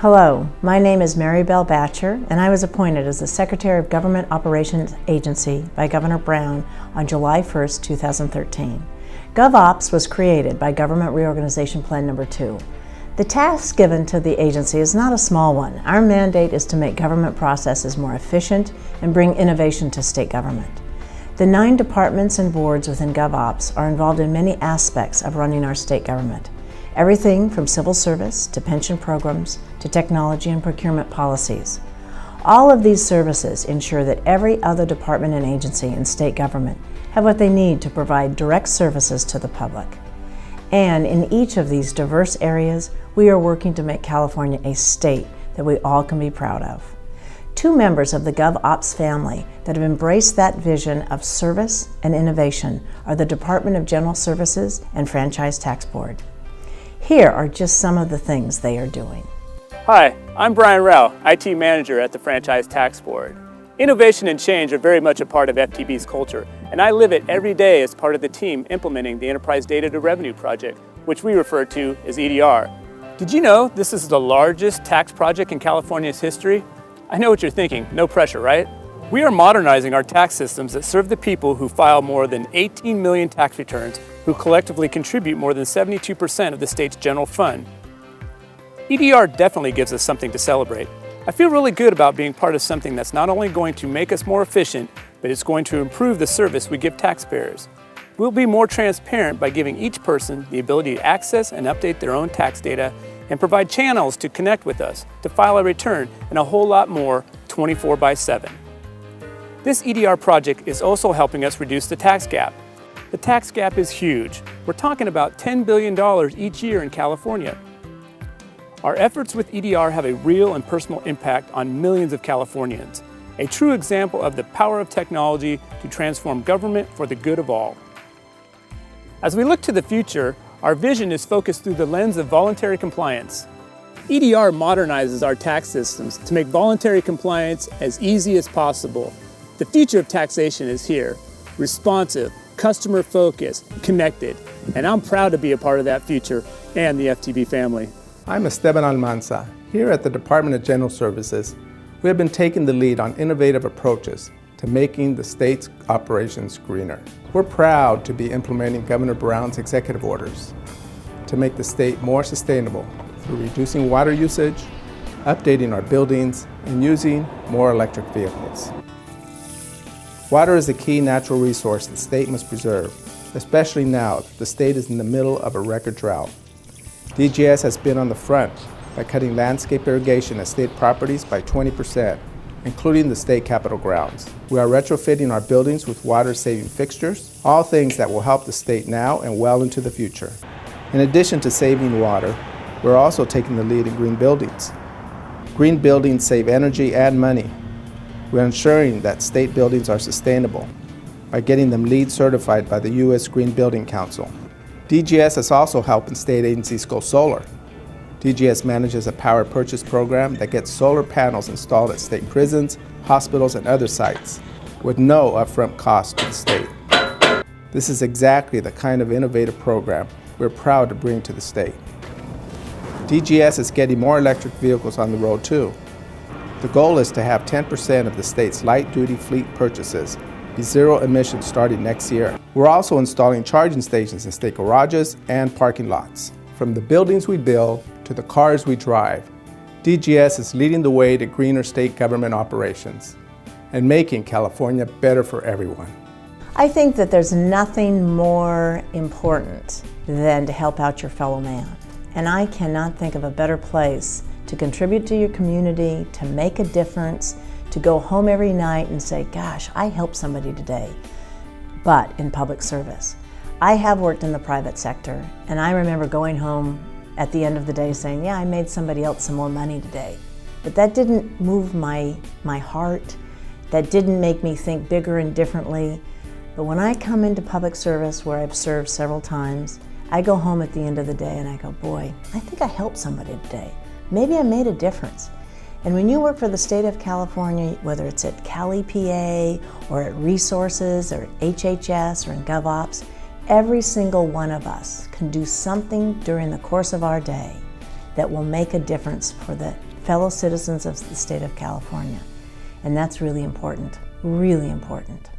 Hello, my name is Marybel Batjer, and I was appointed as the Secretary of Government Operations Agency by Governor Brown on July 1, 2013. GovOPS was created by Government Reorganization Plan No. 2. The task given to the agency is not a small one. Our mandate is to make government processes more efficient and bring innovation to state government. The 9 departments and boards within GovOPS are involved in many aspects of running our state government. Everything from civil service to pension programs to technology and procurement policies. All of these services ensure that every other department and agency in state government have what they need to provide direct services to the public. And in each of these diverse areas, we are working to make California a state that we all can be proud of. 2 members of the GovOPS family that have embraced that vision of service and innovation are the Department of General Services and Franchise Tax Board. Here are just some of the things they are doing. Hi, I'm Brian Rao, IT Manager at the Franchise Tax Board. Innovation and change are very much a part of FTB's culture, and I live it every day as part of the team implementing the Enterprise Data to Revenue project, which we refer to as EDR. Did you know this is the largest tax project in California's history? I know what you're thinking, no pressure, right? We are modernizing our tax systems that serve the people who file more than 18 million tax returns, who collectively contribute more than 72% of the state's general fund. EDR definitely gives us something to celebrate. I feel really good about being part of something that's not only going to make us more efficient, but it's going to improve the service we give taxpayers. We'll be more transparent by giving each person the ability to access and update their own tax data and provide channels to connect with us, to file a return, and a whole lot more 24/7. This EDR project is also helping us reduce the tax gap. The tax gap is huge. We're talking about $10 billion each year in California. Our efforts with EDR have a real and personal impact on millions of Californians, a true example of the power of technology to transform government for the good of all. As we look to the future, our vision is focused through the lens of voluntary compliance. EDR modernizes our tax systems to make voluntary compliance as easy as possible. The future of taxation is here, responsive, customer-focused, connected, and I'm proud to be a part of that future and the FTB family. I'm Esteban Almanza. Here at the Department of General Services, we have been taking the lead on innovative approaches to making the state's operations greener. We're proud to be implementing Governor Brown's executive orders to make the state more sustainable through reducing water usage, updating our buildings, and using more electric vehicles. Water is a key natural resource the state must preserve, especially now that the state is in the middle of a record drought. DGS has been on the front by cutting landscape irrigation at state properties by 20%, including the state capitol grounds. We are retrofitting our buildings with water-saving fixtures, all things that will help the state now and well into the future. In addition to saving water, we're also taking the lead in green buildings. Green buildings save energy and money. We're ensuring that state buildings are sustainable by getting them LEED certified by the U.S. Green Building Council. DGS is also helping state agencies go solar. DGS manages a power purchase program that gets solar panels installed at state prisons, hospitals, and other sites with no upfront cost to the state. This is exactly the kind of innovative program we're proud to bring to the state. DGS is getting more electric vehicles on the road too. The goal is to have 10% of the state's light-duty fleet purchases be zero emissions starting next year. We're also installing charging stations in state garages and parking lots. From the buildings we build to the cars we drive, DGS is leading the way to greener state government operations and making California better for everyone. I think that there's nothing more important than to help out your fellow man. And I cannot think of a better place to contribute to your community, to make a difference, to go home every night and say, gosh, I helped somebody today, but in public service. I have worked in the private sector, and I remember going home at the end of the day saying, yeah, I made somebody else some more money today. But that didn't move my heart. That didn't make me think bigger and differently. But when I come into public service, where I've served several times, I go home at the end of the day and I go, boy, I think I helped somebody today. Maybe I made a difference. And when you work for the state of California, whether it's at Cal EPA or at Resources or at HHS or in GovOPS, every single one of us can do something during the course of our day that will make a difference for the fellow citizens of the state of California. And that's really important, really important.